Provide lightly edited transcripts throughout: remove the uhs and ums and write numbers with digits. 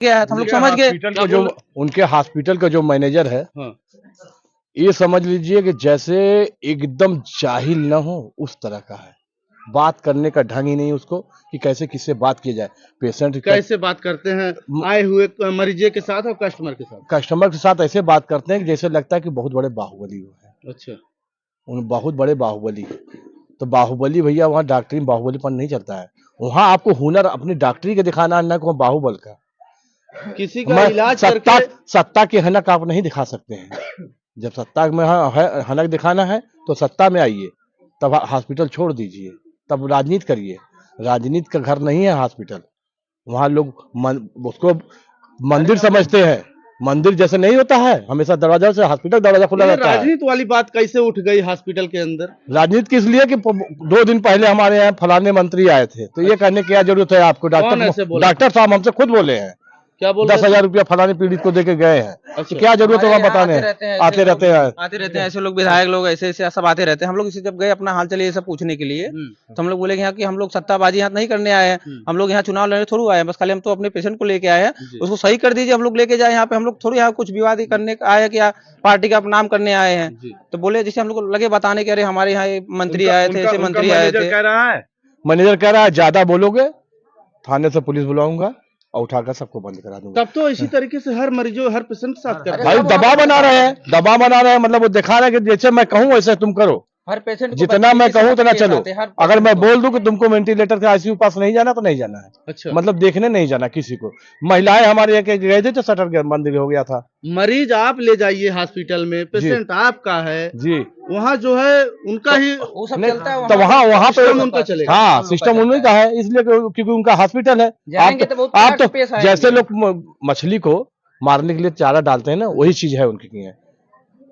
गया है, तो हम लोग समझ गए। हॉस्पिटल का जो उनके हॉस्पिटल का जो मैनेजर है, हाँ। ये समझ लीजिए कि जैसे एकदम जाहिल ना हो उस तरह का है। बात करने का ढंग ही नहीं उसको कि कैसे किससे बात की जाए। पेशेंट कैसे बात करते हैं आए हुए मरीजे के साथ और कस्टमर के साथ? कस्टमर के साथ ऐसे बात करते हैं कि जैसे लगता है कि बहुत बड़े बाहुबली हो है। अच्छा। उन बहुत बड़े बाहुबली। तो बाहुबली भैया वहाँ डॉक्टरी में बाहुबलीपन नहीं चलता है। वहाँ आपको हुनर अपनी डॉक्टरी का दिखाना है, ना को बाहुबल का। किसी का मैं इलाज करके सत्ता की हनक आप नहीं दिखा सकते हैं। जब सत्ता में हनक दिखाना है तो सत्ता में आइए, तब हॉस्पिटल छोड़ दीजिए, तब राजनीति करिए। राजनीति का घर नहीं है हॉस्पिटल। वहाँ लोग उसको मंदिर समझते हैं। मंदिर जैसे नहीं होता है, हमेशा दरवाजा से हॉस्पिटल दरवाजा खुला ये रहता है। राजनीति वाली बात कैसे उठ गई हॉस्पिटल के अंदर? राजनीति किस लिए कि 2 दिन पहले हमारे यहाँ फलाने मंत्री आए थे, तो ये कहने की क्या जरूरत है आपको? कौन ऐसे बोला? डॉक्टर साहब हमसे खुद बोले हैं, क्या बोल 10,000 रुपया फलाने पीड़ित को देके गए हैं। अच्छा। तो क्या जरूरत है वहाँ बताने? आते रहते हैं ऐसे लोग, विधायक लोग ऐसे सब आते रहते हैं। हम लोग इसे जब गए अपना हाल चलिए सब पूछने के लिए, तो हम लोग बोले कि यहाँ की हम लोग सत्ताबाजी यहाँ नहीं करने आए हैं, हम लोग यहाँ चुनाव लड़ने थोड़ी आए हैं, बस खाली हम तो अपने पेशेंट को लेके आए हैं, उसको सही कर दीजिए, हम लोग लेके जाए। यहाँ पे हम लोग थोड़ी यहाँ कुछ विवाद करने आए हैं कि पार्टी का नाम करने आए हैं। तो बोले, जैसे हम लोग लगे बताने के अरे हमारे यहाँ मंत्री आए थे, ऐसे मंत्री आए थे। मैनेजर कह रहा है ज्यादा बोलोगे थाने से पुलिस बुलाऊंगा और उठाकर सबको बंद करा दूंगा। तब तो इसी तरीके से हर मरीजों हर पेशेंट के साथ करते भाई दबाव बना रहे हैं, दबाव बना रहे हैं। मतलब वो दिखा रहे हैं कि जैसे मैं कहूँ वैसे तुम करो, हर पेशेंट जितना मैं कहूँ उतना चलो। अगर मैं बोल दूं कि तुमको वेंटिलेटर के आईसीयू पास नहीं जाना तो नहीं जाना है। अच्छा। मतलब देखने नहीं जाना किसी को। महिलाएं हमारे यहाँ गए थे तो शटर बंद हो गया था। मरीज आप ले जाइए हॉस्पिटल में, पेशेंट आपका है जी, वहाँ जो है उनका ही वो सब चलता है तो वहाँ पे सिस्टम उनका चलेगा। हाँ, सिस्टम उन्हीं का है, इसलिए क्योंकि उनका हॉस्पिटल है। आप तो जैसे लोग मछली को मारने के लिए चारा डालते हैं ना, वही चीज है उनकी है।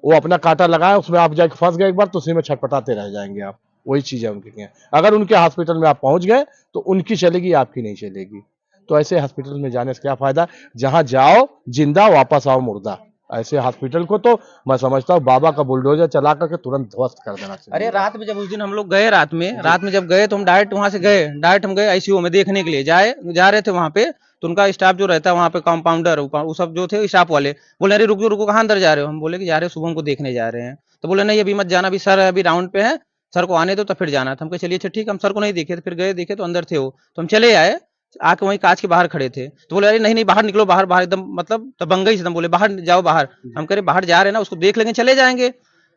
वो अपना कांटा लगाए, उसमें आप जाके फंस गए एक बार तो उसी में छटपटाते रह जाएंगे आप। वही चीज है उनकी। अगर उनके हॉस्पिटल में आप पहुंच गए तो उनकी चलेगी, आपकी नहीं चलेगी। तो ऐसे हॉस्पिटल में जाने से क्या फायदा? जहां जाओ जिंदा वापस आओ मुर्दा। ऐसे हॉस्पिटल को तो मैं समझता हूँ बाबा का बुलडोजर चला करके तुरंत ध्वस्त कर देना चाहिए। अरे रात में जब उस दिन हम लोग गए, रात में जब गए तो हम डायरेक्ट वहां से गए, डायरेक्ट हम गए आईसीयू में देखने के लिए जा रहे थे वहां पे। तो उनका स्टाफ जो रहता है वहाँ पे, कंपाउंडर वो सब जो थे स्टाफ वाले, बोले अरे रुको रुको, कहाँ अंदर जा रहे हो? हम बोले कि जा रहे हो शुभम को देखने जा रहे हैं। तो बोले नहीं अभी मत जाना, अभी सर अभी राउंड पे है, सर को आने दो तो फिर जाना था। हम कहे चलिए अच्छा ठीक, हम सर को नहीं देखे, फिर गए देखे तो अंदर थे वो, तो हम चले आए, आके वहीं कांच के बाहर खड़े थे। तो बोले अरे नहीं नहीं बाहर निकलो, बाहर बाहर एकदम मतलब दबंगई से एकदम बोले बाहर जाओ बाहर। हम कह रहे बाहर जा रहे हैं ना, उसको देख लेंगे चले जाएंगे।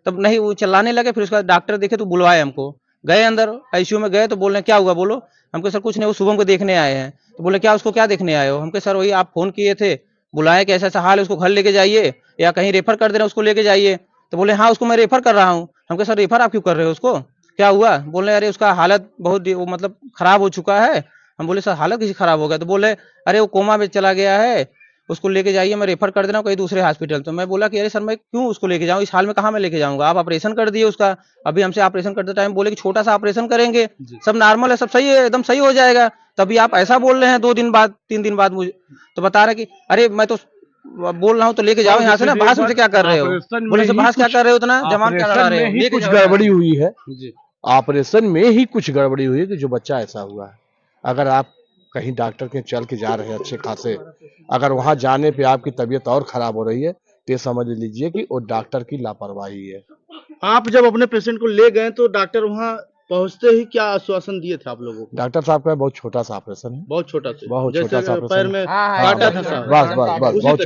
तब नहीं, वो चिल्लाने लगे। फिर उसके बाद डॉक्टर देखे तो बुलवाए हमको, गए अंदर आईसीयू में गए तो बोल रहे क्या हुआ बोलो? हमको सर कुछ नहीं, वो शुभम को देखने आए हैं। तो बोले क्या, उसको क्या देखने आए हो? हमको सर वही आप फोन किए थे, बुलाए कि ऐसा ऐसा हाल है, उसको घर लेके जाइए या कहीं रेफर कर देना, उसको लेके जाइए। तो बोले हाँ उसको मैं रेफर कर रहा हूँ। हमको सर रेफर आप क्यों कर रहे हो, उसको क्या हुआ? बोल रहे अरे उसका हालत बहुत मतलब खराब हो चुका है। हम बोले सर हालत किसी खराब हो गया? तो बोले अरे वो कोमा में चला गया है, उसको लेके जाइए, मैं रेफर कर देना कहीं दूसरे हॉस्पिटल। तो मैं बोला कि अरे सर मैं क्यों उसको लेके जाऊं, इस हाल में कहाँ मैं लेके जाऊंगा? आप ऑपरेशन कर दिए उसका, अभी हमसे ऑपरेशन करते टाइम बोले कि छोटा सा ऑपरेशन करेंगे, सब नॉर्मल है, सब सही है, एकदम सही हो जाएगा। तभी आप ऐसा बोल रहे हैं 2 दिन बाद 3 दिन बाद मुझे तो बता रहे कि अरे मैं तो बोल रहा हूँ तो लेके जाओ यहाँ से ना, बहस हमसे क्या कर रहे हो? बोले से बहस क्या कर रहे हो, इतना जमान क्या लड़ा रहे हो? कुछ गड़बड़ी हुई है, ऑपरेशन में ही कुछ गड़बड़ी हुई है कि जो बच्चा ऐसा हुआ है। अगर आप कहीं डॉक्टर के चल के जा रहे हैं अच्छे खासे, अगर वहां जाने पे आपकी तबीयत और खराब हो रही है तो समझ लीजिए कि वो डॉक्टर की लापरवाही है। आप जब अपने पेशेंट को ले गए तो डॉक्टर वहाँ पहुंचते ही क्या आश्वासन दिए थे आप लोगों को? डॉक्टर साहब का बहुत छोटा सा ऑपरेशन है, बहुत छोटा सा, बहुत जैसे छोटा सा पैर में काटा था साहब। बस बस बस बहुत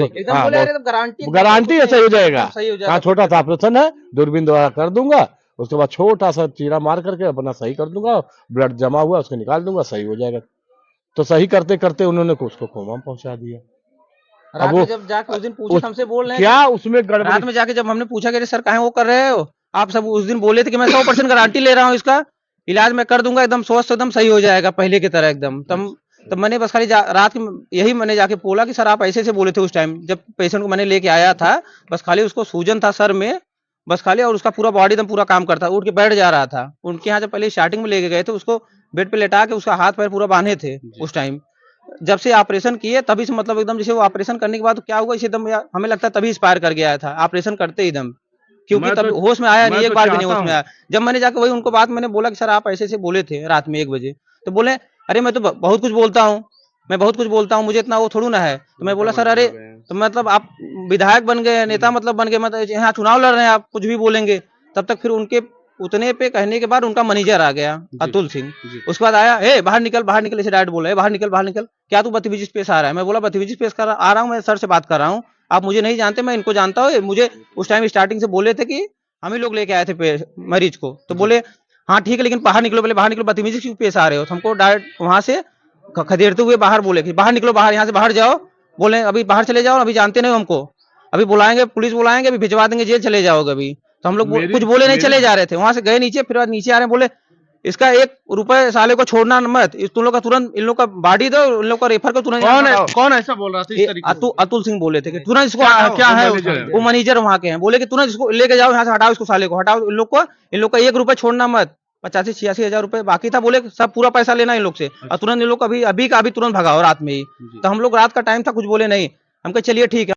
गारंटी गारंटी है सही हो जाएगा। हाँ छोटा सा ऑपरेशन है, दूरबीन द्वारा कर दूंगा, उसके बाद छोटा सा चीरा मार करके अपना सही कर दूंगा, ब्लड जमा हुआ उसको निकाल दूंगा, सही हो जाएगा। तो सही करते करते उन्होंने उसको कोमा में पहुंचा दिया। रात में जब जाके उस दिन पूछा, हमसे बोल रहे हैं क्या उसमें रात में जाके जब हमने पूछा कि सर काहे वो कर रहे हो आप सब, उस दिन बोले थे कि मैं 100% गारंटी ले रहा हूँ, इसका इलाज मैं कर दूंगा, एकदम स्वस्थ एकदम सही हो जाएगा पहले की तरह एकदम। तब मैंने बस खाली रात में यही मैंने जाके बोला कि सर आप ऐसे बोले थे उस टाइम जब पेशेंट को मैंने लेके आया था, बस खाली उसको सूजन था सर में बस खाली, और उसका पूरा बॉडी एकदम पूरा काम करता, उठ के बैठ जा रहा था। उनके यहाँ जब पहले स्टार्टिंग में लेके गए थे उसको बेड पे लेटा के उसका हाथ पैर पूरा बांधे थे उस टाइम। जब से ऑपरेशन किए तभी से मतलब एकदम जैसे वो ऑपरेशन करने के बाद क्या हुआ इसे एकदम हमें लगता है तभी एक्सपायर कर गया था ऑपरेशन करते ही एकदम, क्योंकि तब होश में आया नहीं, एक बार भी नहीं होश में आया। जब मैंने जाकर वही उनको बात मैंने बोला कि सर आप ऐसे बोले थे रात में 1 बजे, तो बोले अरे मैं तो बहुत कुछ बोलता हूँ, मैं बहुत कुछ बोलता हूँ, मुझे इतना वो थोड़ी ना है। तो मैं बोला सर अरे तो मतलब आप विधायक बन गए, नेता मतलब बन गए, मतलब यहाँ चुनाव लड़ रहे हैं, आप कुछ भी बोलेंगे। तब तक फिर उनके उतने पे कहने के बाद उनका मैनेजर आ गया अतुल सिंह। उसके बाद आया, ए बाहर निकल, ऐसे डायरेक्ट बोला, बाहर निकल, क्या तू बदतमीजी पेश आ रहा है? मैं बोला बदतमीजी पेश कर आ रहा हूँ, मैं सर से बात कर रहा हूँ, आप मुझे नहीं जानते, मैं इनको जानता हूँ। मुझे उस टाइम स्टार्टिंग से बोले थे कि हम ही लोग लेके आए थे मरीज को। तो बोले हाँ ठीक है, लेकिन बाहर निकलो, पहले बाहर निकलो, बदतमीजी क्यों पेश आ रहे हो? तो हमको डायरेक्ट वहां से खदेड़ते हुए बाहर बोले कि बाहर निकलो, बाहर, यहाँ से बाहर जाओ। बोले अभी बाहर चले जाओ, अभी जानते नहीं हो हमको, अभी बुलाएंगे, पुलिस बुलाएंगे, अभी भिजवा देंगे जेल, चले जाओगे अभी। तो हम लोग कुछ बोले नहीं, चले जा रहे थे। वहां से गए नीचे, फिर नीचे आ रहे हैं, बोले इसका 1 रुपए साले को छोड़ना मत, तुम लोग का तुरंत इन लोग का बॉडी दो, इन लोग का रेफर को तुरंत। कौन ऐसा बोल रहा था इस तरीके से? अतुल सिंह बोले थे कि तुरंत इसको हटाओ। क्या है वो मैनेजर वहां के हैं, बोले कि तुरंत इसको लेके जाओ, यहाँ से हटाओ, इसको साले को हटाओ, इन लोग का 1 रुपए छोड़ना मत। 85-86 हजार रुपए बाकी था, बोले सब पूरा पैसा लेना इन लोग से, और तुरंत इन लोग अभी अभी का अभी तुरंत भगाओ रात में ही। तो हम लोग रात का टाइम था, कुछ बोले नहीं, हम कहे चलिए ठीक है।